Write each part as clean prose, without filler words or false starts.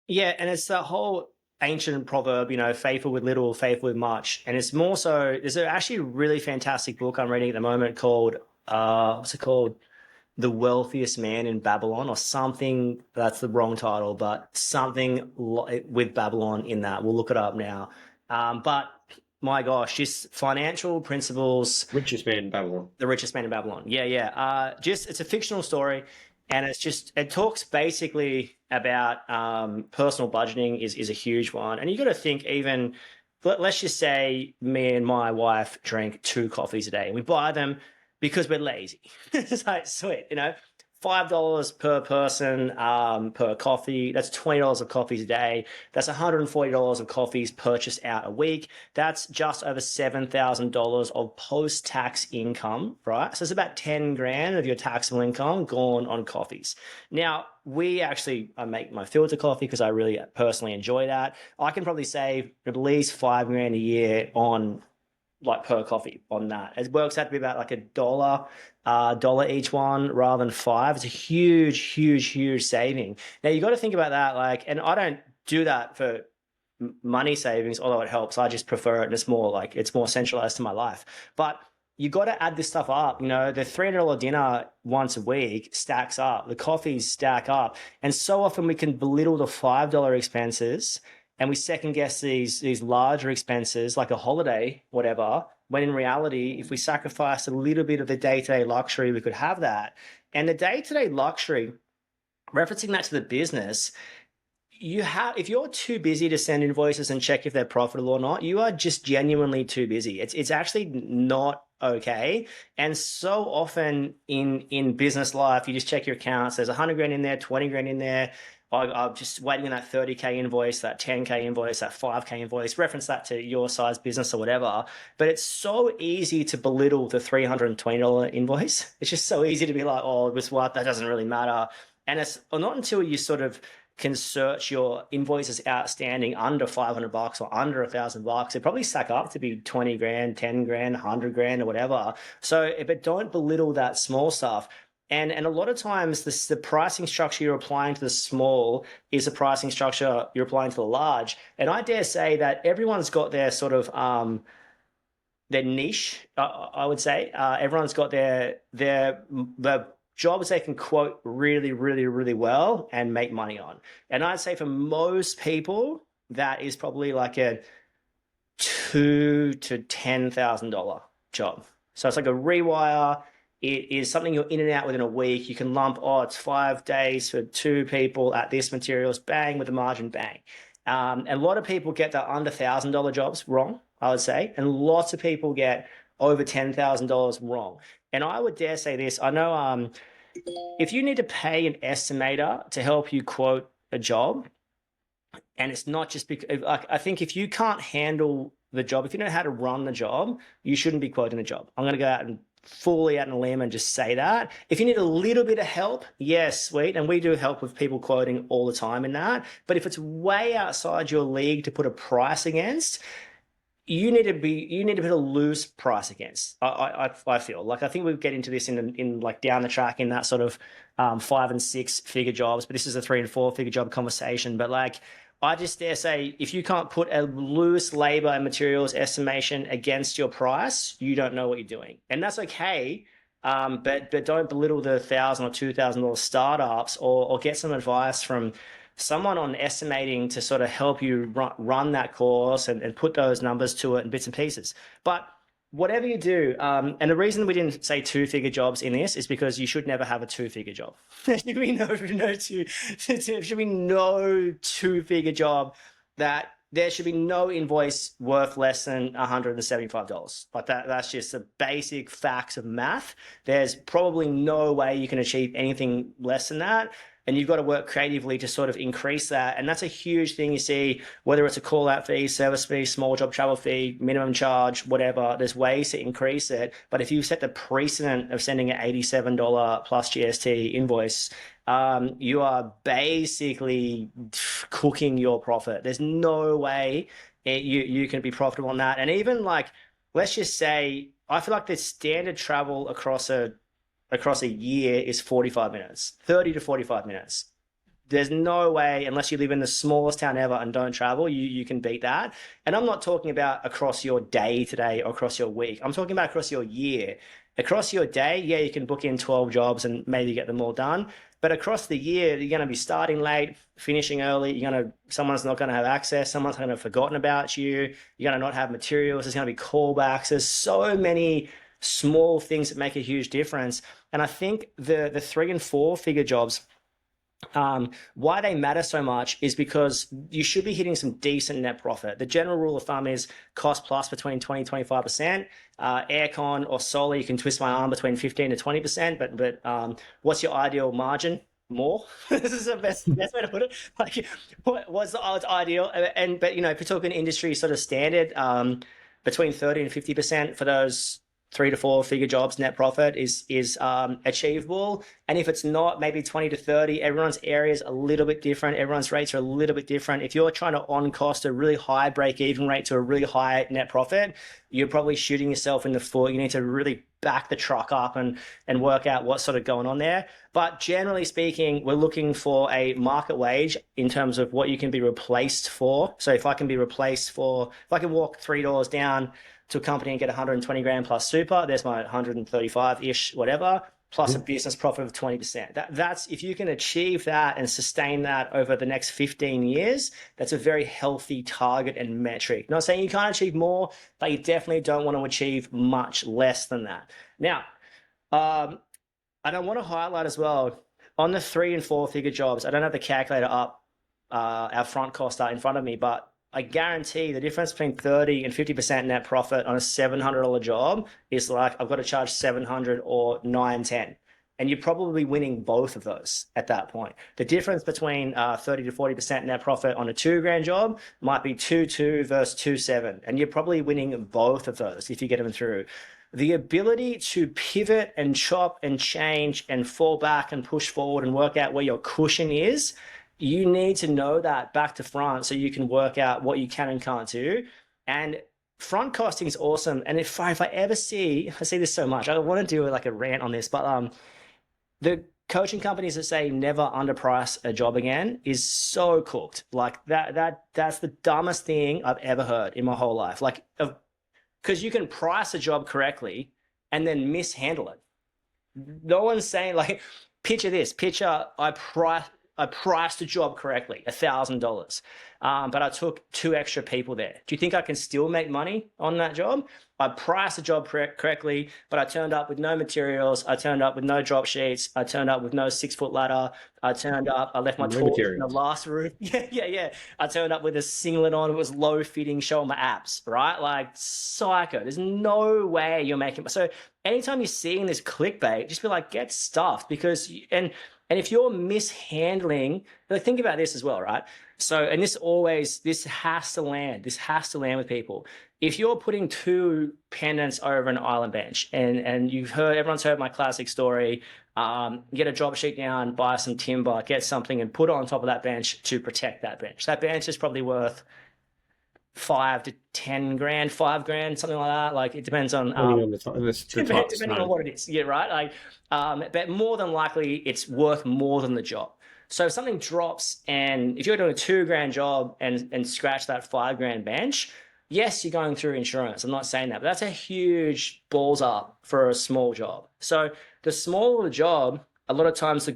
Yeah, and it's the whole ancient proverb, faithful with little, faithful with much. And it's more so, there's actually a really fantastic book I'm reading at the moment called, what's it called? The Wealthiest Man in Babylon or something. That's the wrong title, but something with Babylon in that. We'll look it up now. But my gosh, just financial principles. Richest man in Babylon. The Richest Man in Babylon. Yeah, yeah. Just it's a fictional story, and it talks basically about personal budgeting is a huge one, and you got to think even. Let's just say me and my wife drink 2 coffees a day, and we buy them because we're lazy. It's like sweet, $5 per person per coffee. That's $20 of coffees a day. That's $140 of coffees purchased out a week. That's just over $7,000 of post-tax income, right? So it's about 10 grand of your taxable income gone on coffees. Now, I make my filter coffee because I really personally enjoy that. I can probably save at least 5 grand a year on like per coffee on that. It works out to be about like $1 each one rather than five. It's a huge, huge, huge saving. Now you got to think about that. Like, and I don't do that for money savings, although it helps. I just prefer it, and it's more centralized to my life. But you got to add this stuff up. The $300 dinner once a week stacks up. The coffees stack up, and so often we can belittle the $5 expenses and we second guess these larger expenses like a holiday, whatever, when in reality, if we sacrifice a little bit of the day-to-day luxury, we could have that. And the day-to-day luxury, referencing that to the business, if you're too busy to send invoices and check if they're profitable or not, you are just genuinely too busy. It's actually not okay. And so often in business life, you just check your accounts. There's 100 grand in there, 20 grand in there. I'm just waiting on that 30K invoice, that 10K invoice, that 5K invoice, reference that to your size business or whatever. But it's so easy to belittle the $320 invoice. It's just so easy to be like, oh, with what, that doesn't really matter. And it's not until you sort of can search your invoices outstanding under $500 or under $1,000, it probably stack up to be 20 grand, 10 grand, 100 grand or whatever. So, but don't belittle that small stuff. And a lot of times the pricing structure you're applying to the small is the pricing structure you're applying to the large. And I dare say that everyone's got their sort of their niche, I would say. Everyone's got the jobs they can quote really, really, really well and make money on. And I'd say for most people, that is probably like a $2,000 to $10,000 job. So it's like a rewire. It is something you're in and out within a week. You can lump, it's 5 days for 2 people at this materials, bang, with a margin, bang. And a lot of people get the under $1,000 jobs wrong, I would say. And lots of people get over $10,000 wrong. And I would dare say this. I know if you need to pay an estimator to help you quote a job, and it's not just because, I think if you can't handle the job, if you know how to run the job, you shouldn't be quoting the job. I'm going to go out and fully out on a limb and just say that. If you need a little bit of help, yes, sweet. And we do help with people quoting all the time in that. But if it's way outside your league to put a price against, you need to put a loose price against. I feel like, I think we'll get into this in like down the track in that sort of 5 and 6 figure jobs, but this is a 3 and 4 figure job conversation. But like, I just dare say, if you can't put a loose labor and materials estimation against your price, you don't know what you're doing. And that's okay. But don't belittle the $1,000 or $2,000 startups, or get some advice from someone on estimating to sort of help you run that course and put those numbers to it and bits and pieces. But whatever you do, and the reason we didn't say 2-figure jobs in this is because you should never have a 2-figure job. There should be no 2-figure job, that there should be no invoice worth less than $175. Like that's just the basic facts of math. There's probably no way you can achieve anything less than that. And you've got to work creatively to sort of increase that. And that's a huge thing you see, whether it's a call out fee, service fee, small job travel fee, minimum charge, whatever, there's ways to increase it. But if you set the precedent of sending an $87 plus GST invoice, you are basically cooking your profit. There's no way you can be profitable on that. And even like, let's just say, I feel like the standard travel across a year is 45 minutes, 30 to 45 minutes. there's no way, unless you live in the smallest town ever and don't travel, you can beat that. And I'm not talking about across your day today or across your week. I'm talking about across your year. Across your day, yeah, you can book in 12 jobs and maybe get them all done. But across the year, you're going to be starting late, finishing early. Someone's not going to have access. Someone's going to have forgotten about you. You're going to not have materials. There's going to be callbacks. There's so many small things that make a huge difference. And I think the 3 and 4 figure jobs, why they matter so much is because you should be hitting some decent net profit. The general rule of thumb is cost plus between 20 and 25%. Aircon or solar, you can twist my arm between 15 to 20%. But what's your ideal margin? More. This is the best way to put it. Like, what's the ideal? But if you're talking industry sort of standard, between 30 and 50% for those 3 to 4 figure jobs, net profit is achievable. And if it's not, maybe 20 to 30. Everyone's area is a little bit different. Everyone's rates are a little bit different. If you're trying to on cost a really high break even rate to a really high net profit, you're probably shooting yourself in the foot. You need to really back the truck up and work out what's sort of going on there. But generally speaking, we're looking for a market wage in terms of what you can be replaced for. So if I can walk 3 doors down to a company and get 120 grand plus super, there's my 135-ish, whatever, plus a business profit of 20%. That's if you can achieve that and sustain that over the next 15 years, that's a very healthy target and metric. Not saying you can't achieve more, but you definitely don't want to achieve much less than that. Now, and I want to highlight as well, on the 3 and 4 figure jobs, I don't have the calculator up, our front cost in front of me, but I guarantee the difference between 30 and 50% net profit on a $700 job is like, I've got to charge 700 or 910. And you're probably winning both of those at that point. The difference between 30 to 40% net profit on a $2,000 job might be 2.2 versus 2.7. And you're probably winning both of those if you get them through. The ability to pivot and chop and change and fall back and push forward and work out where your cushion is, you need to know that back to front so you can work out what you can and can't do. And front costing is awesome. And if I ever see, I see this so much, I want to do like a rant on this, but the coaching companies that say never underprice a job again is so cooked. Like that's the dumbest thing I've ever heard in my whole life. Like, because you can price a job correctly and then mishandle it. No one's saying, like, picture I priced the job correctly, $1,000, but I took 2 extra people there. Do you think I can still make money on that job? I priced the job correctly, but I turned up with no materials. I turned up with no drop sheets. I turned up with no 6-foot ladder. I left my tools in the last room. Yeah. I turned up with a singlet on. It was low fitting, showing my abs, right? Like, psycho. There's no way you're making. So anytime you're seeing this clickbait, just be like, get stuffed, because and if you're mishandling, like, think about this as well, right? So, and this has to land with people. If you're putting 2 pendants over an island bench, and everyone's heard my classic story, get a drop sheet down, buy some timber, get something and put it on top of that bench to protect that bench. That bench is probably worth 5 to 10 grand, 5 grand, something like that. Like, it depends on depending on what it is. Yeah, right. Like, but more than likely, it's worth more than the job. So if something drops, and if you're doing a $2,000 job and scratch that 5 grand bench, yes, you're going through insurance. I'm not saying that, but that's a huge balls up for a small job. So the smaller the job, a lot of times,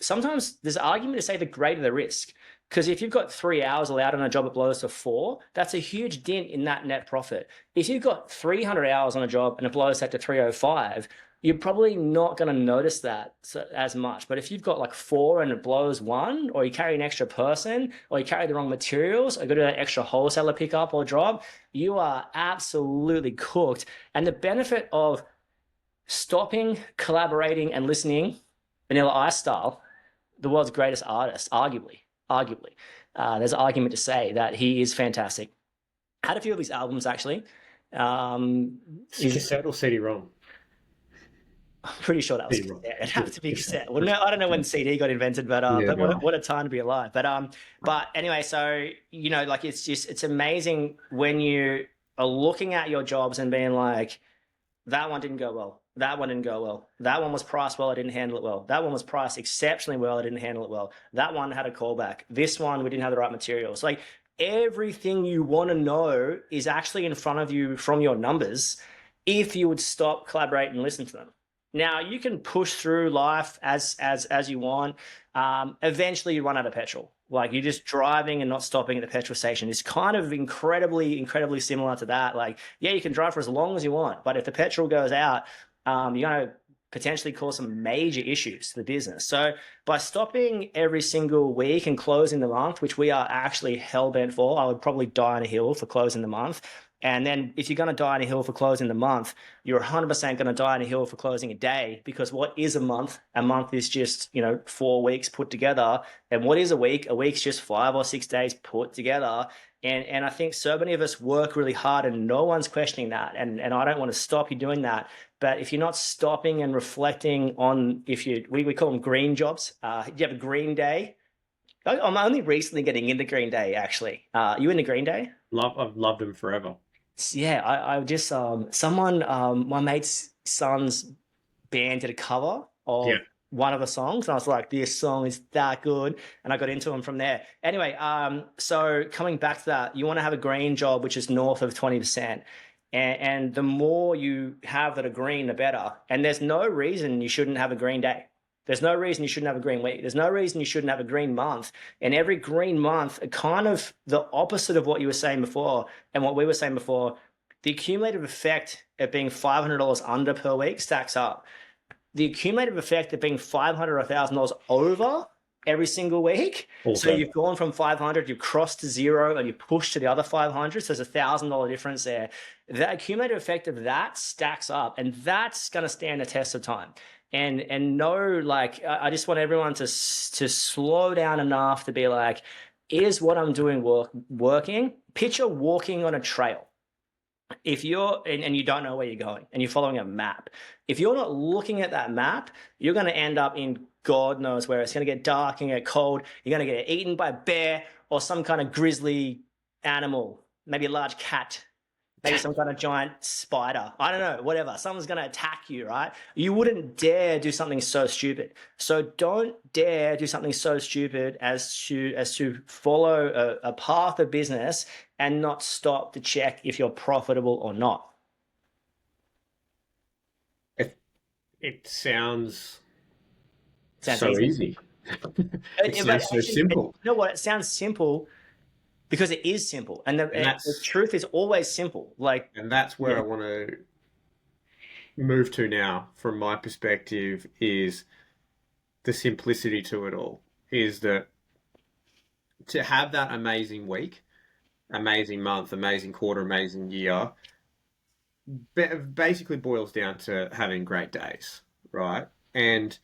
sometimes there's an argument to say the greater the risk. Because if you've got 3 hours allowed on a job that blows to 4, that's a huge dent in that net profit. If you've got 300 hours on a job and it blows that to 305, you're probably not going to notice that as much. But if you've got like 4 and it blows 1, or you carry an extra person, or you carry the wrong materials, or go to that extra wholesaler pickup or drop, you are absolutely cooked. And the benefit of stopping, collaborating, and listening, Vanilla Ice style, the world's greatest artist, arguably, there's an argument to say that he is fantastic. Had a few of his albums, actually. Cassette or CD-ROM? I'm pretty sure that was cassette. It'd have to be cassette. Well, no, I don't know when CD got invented, but what a time to be alive. But anyway, so, like, it's amazing when you are looking at your jobs and being like, that one didn't go well. That one didn't go well. That one was priced well. I didn't handle it well. That one was priced exceptionally well. I didn't handle it well. That one had a callback. This one, we didn't have the right materials. Like everything you want to know is actually in front of you from your numbers if you would stop, collaborate, and listen to them. Now you can push through life as you want. Eventually, you run out of petrol. Like you're just driving and not stopping at the petrol station. It's kind of incredibly similar to that. Like, yeah, you can drive for as long as you want, but if the petrol goes out, you're going to potentially cause some major issues to the business. So by stopping every single week and closing the month, which we are actually hell bent for, I would probably die on a hill for closing the month. And then if you're going to die on a hill for closing the month, you're 100% going to die on a hill for closing a day, because what is a month? A month is just, 4 weeks put together. And what is a week? A week's just 5 or 6 days put together. And I think so many of us work really hard and no one's questioning that. And I don't want to stop you doing that. But if you're not stopping and reflecting on, we call them green jobs. You have a green day. I'm only recently getting into Green Day, actually. You into Green Day? I've loved them forever. Yeah, I just my mate's son's band did a cover Yeah. of one of the songs, and I was like, this song is that good, and I got into them from there. Anyway, so coming back to that, you want to have a green job which is north of 20%. And the more you have that are green, the better. And there's no reason you shouldn't have a green day. There's no reason you shouldn't have a green week. There's no reason you shouldn't have a green month. And every green month, kind of the opposite of what you were saying before and what we were saying before, the accumulative effect of being $500 under per week stacks up. The accumulative effect of being $500 or $1,000 over every single week. Also. So you've gone from 500, you've crossed to zero, and you push to the other 500. So there's $1,000 difference there. The accumulative effect of that stacks up, and that's going to stand the test of time. And no, like, I just want everyone to slow down enough to be like, is what I'm doing working? Picture walking on a trail. If you're and you don't know where you're going and you're following a map, if you're not looking at that map, you're going to end up in God knows where. It's going to get dark and get cold. You're going to get eaten by a bear or some kind of grizzly animal, maybe a large cat, maybe some kind of giant spider. I don't know, whatever. Someone's going to attack you, right? You wouldn't dare do something so stupid. So don't dare do something so stupid as to follow a path of business and not stop to check if you're profitable or not. It sounds so easy. It sounds so simple. You know what? It sounds simple because it is simple, and the truth is always simple. And that's where I want to move to now, from my perspective, is the simplicity to it all. Is that to have that amazing week, amazing month, amazing quarter, amazing year, basically boils down to having great days, right? And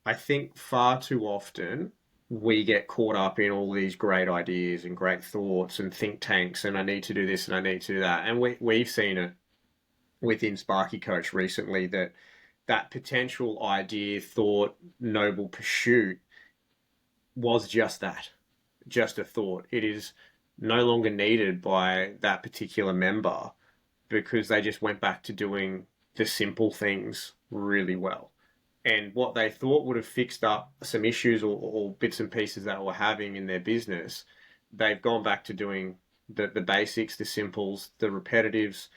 I think far too often we get caught up in all these great ideas and great thoughts and think tanks, and I need to do this and I need to do that. And we've seen it within Sparky Coach recently, that potential idea, thought, noble pursuit was just that, just a thought. It is no longer needed by that particular member because they just went back to doing the simple things really well. And what they thought would have fixed up some issues or bits and pieces that were having in their business, they've gone back to doing the basics, the simples, the repetitives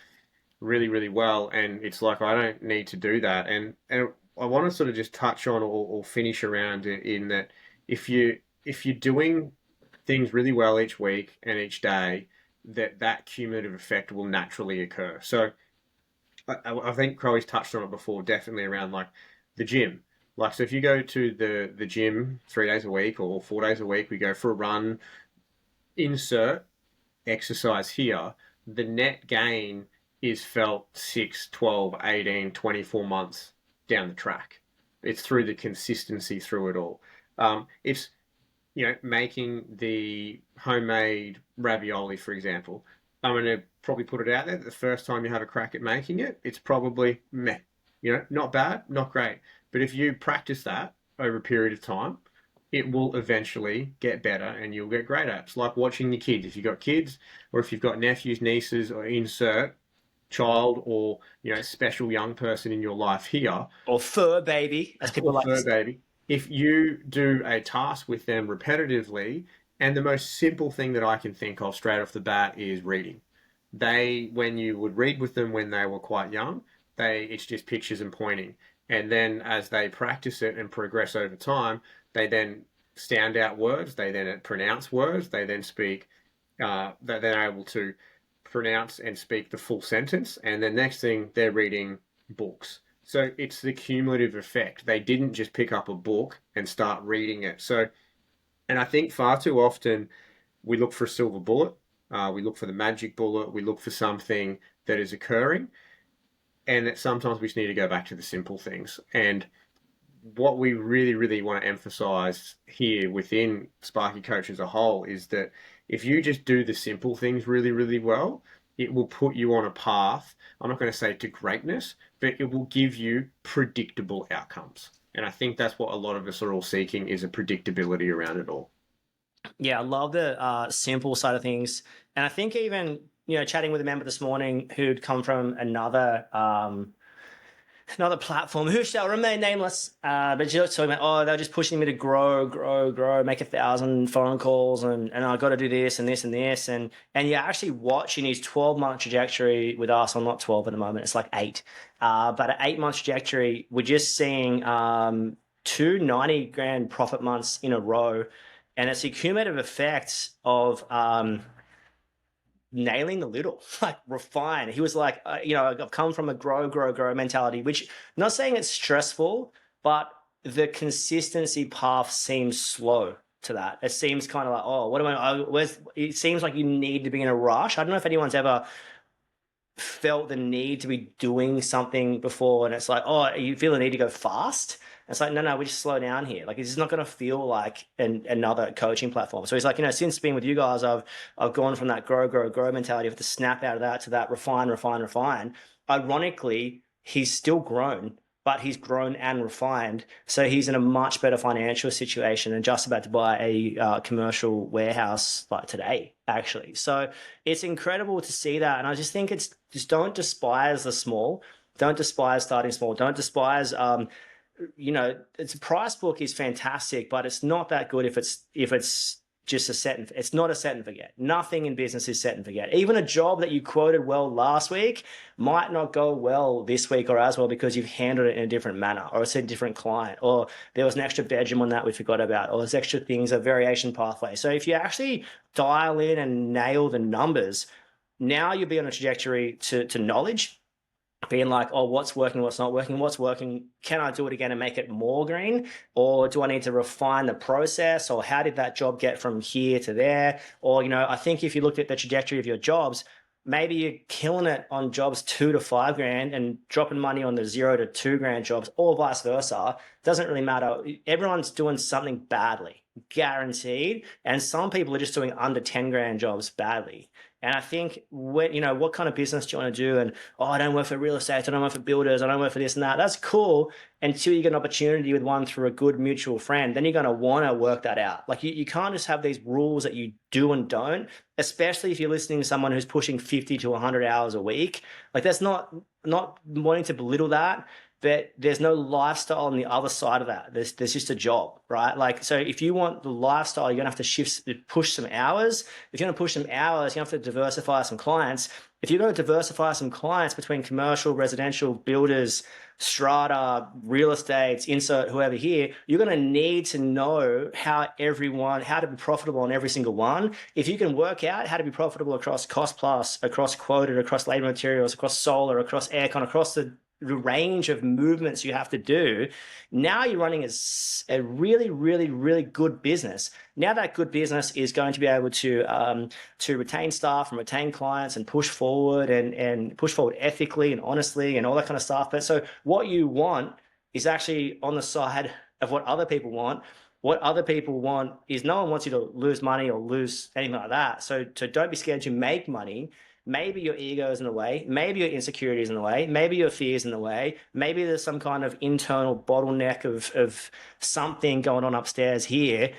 really, really well. And it's like, I don't need to do that. And I want to sort of just touch on or finish around it in that if you're doing things really well each week and each day, that cumulative effect will naturally occur. So I think Crowley's touched on it before, definitely around like the gym. Like, so if you go to the gym 3 days a week or 4 days a week, we go for a run, insert exercise here, the net gain is felt 6, 12, 18, 24 months down the track. It's through the consistency through it all. It's, making the homemade ravioli, for example. I'm going to probably put it out there that the first time you have a crack at making it, it's probably meh. Not bad, not great. But if you practice that over a period of time, it will eventually get better and you'll get great at it. It's like watching your kids. If you've got kids or if you've got nephews, nieces, or insert, child or special young person in your life here, Or fur baby, as or people like to fur say. baby, if you do a task with them repetitively, and the most simple thing that I can think of straight off the bat is reading. When you would read with them when they were quite young, it's just pictures and pointing. And then as they practice it and progress over time, they then stand out words, they then pronounce words, they then speak, they're then able to pronounce and speak the full sentence. And the next thing, they're reading books. So it's the cumulative effect. They didn't just pick up a book and start reading it. So, and I think far too often we look for a silver bullet, we look for the magic bullet, we look for something that is occurring, and that sometimes we just need to go back to the simple things. And what we really, really want to emphasize here within Sparky Coach as a whole is that if you just do the simple things really, really well, it will put you on a path. I'm not going to say to greatness, but it will give you predictable outcomes. And I think that's what a lot of us are all seeking, is a predictability around it all. Yeah, I love the simple side of things. And I think even, chatting with a member this morning who'd come from another platform who shall remain nameless. But she was talking about, they're just pushing me to grow, make 1,000 phone calls, and I got to do this and this and this. And you're actually watching his 12-month trajectory with us. I'm not 12 at the moment, it's like 8. But at 8 months trajectory, we're just seeing 2 grand profit months in a row. And it's a cumulative effect of nailing the little, like refine. He was like, I've come from a grow mentality, which, not saying it's stressful, but the consistency path seems slow to that. It seems kind of like, what am it seems like you need to be in a rush. I don't know if anyone's ever felt the need to be doing something before, and it's like, you feel the need to go fast. It's like, no, we just slow down here. Like, it's not going to feel like another coaching platform. So he's like, since being with you guys, I've gone from that grow mentality of the snap out of that to that refine. Ironically, he's still grown, but he's grown and refined. So he's in a much better financial situation and just about to buy a commercial warehouse like today, actually. So it's incredible to see that. And I just think it's just, don't despise the small. Don't despise starting small. Don't despise, it's a price book is fantastic, but it's not that good if it's just it's not a set and forget. Nothing in business is set and forget. Even a job that you quoted well last week might not go well this week or as well because you've handled it in a different manner, or it's a different client, or there was an extra bedroom on that we forgot about, or there's extra things, a variation pathway. So if you actually dial in and nail the numbers, now you'll be on a trajectory to knowledge, being like, what's working, what's not working, what's working, can I do it again and make it more green? Or do I need to refine the process? Or how did that job get from here to there? Or, I think if you looked at the trajectory of your jobs, maybe you're killing it on jobs 2 to 5 grand and dropping money on the 0 to 2 grand jobs, or vice versa. Doesn't really matter. Everyone's doing something badly, guaranteed. And some people are just doing under 10 grand jobs badly. And I think, what kind of business do you want to do? And, I don't work for real estate, I don't work for builders, I don't work for this and that. That's cool until you get an opportunity with one through a good mutual friend. Then you're going to want to work that out. Like, you can't just have these rules that you do and don't, especially if you're listening to someone who's pushing 50 to 100 hours a week. Like, that's not wanting to belittle that, but there's no lifestyle on the other side of that. There's just a job, right? Like, so if you want the lifestyle, you're going to have to push some hours. If you're going to push some hours, you have to diversify some clients. If you're going to diversify some clients between commercial, residential, builders, strata, real estate, insert whoever here, you're going to need to know how to be profitable on every single one. If you can work out how to be profitable across cost plus, across quoted, across labor materials, across solar, across aircon, across the range of movements you have to do, now you're running a really, really, really good business. Now that good business is going to be able to retain staff and retain clients and push forward and push forward ethically and honestly and all that kind of stuff. But so what you want is actually on the side of what other people want. What other people want is, no one wants you to lose money or lose anything like that. So don't be scared to make money. Maybe your ego is in the way. Maybe your insecurity is in the way. Maybe your fear is in the way. Maybe there's some kind of internal bottleneck of something going on upstairs here.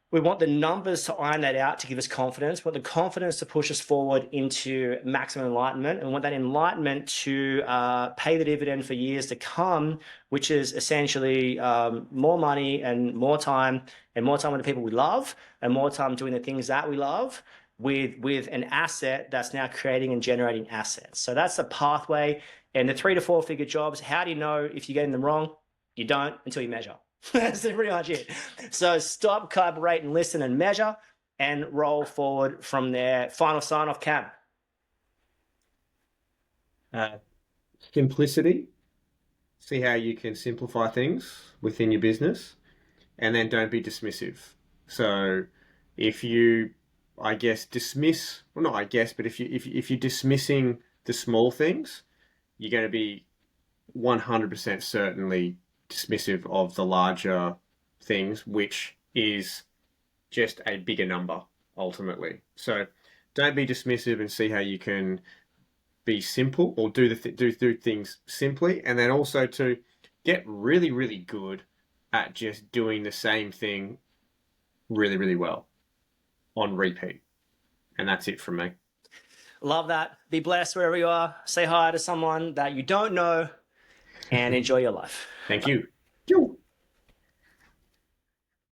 We want the numbers to iron that out to give us confidence. We want the confidence to push us forward into maximum enlightenment. And we want that enlightenment to pay the dividend for years to come, which is essentially more money and more time with the people we love and more time doing the things that we love with an asset that's now creating and generating assets. So that's the pathway. And the 3 to 4 figure jobs, how do you know if you're getting them wrong? You don't until you measure. That's pretty much it. So stop, collaborate, and listen and measure and roll forward from there. Final sign off, Cam. Simplicity. See how you can simplify things within your business, and then don't be dismissive. So if you, I guess, dismiss, well, not I guess, but if you're dismissing the small things, you're going to be 100% certainly dismissive of the larger things, which is just a bigger number ultimately. So don't be dismissive and see how you can be simple or do things simply, and then also to get really, really good at just doing the same thing really, really well on repeat. And that's it from me. Love that. Be blessed wherever you are. Say hi to someone that you don't know and enjoy your life. Thank you.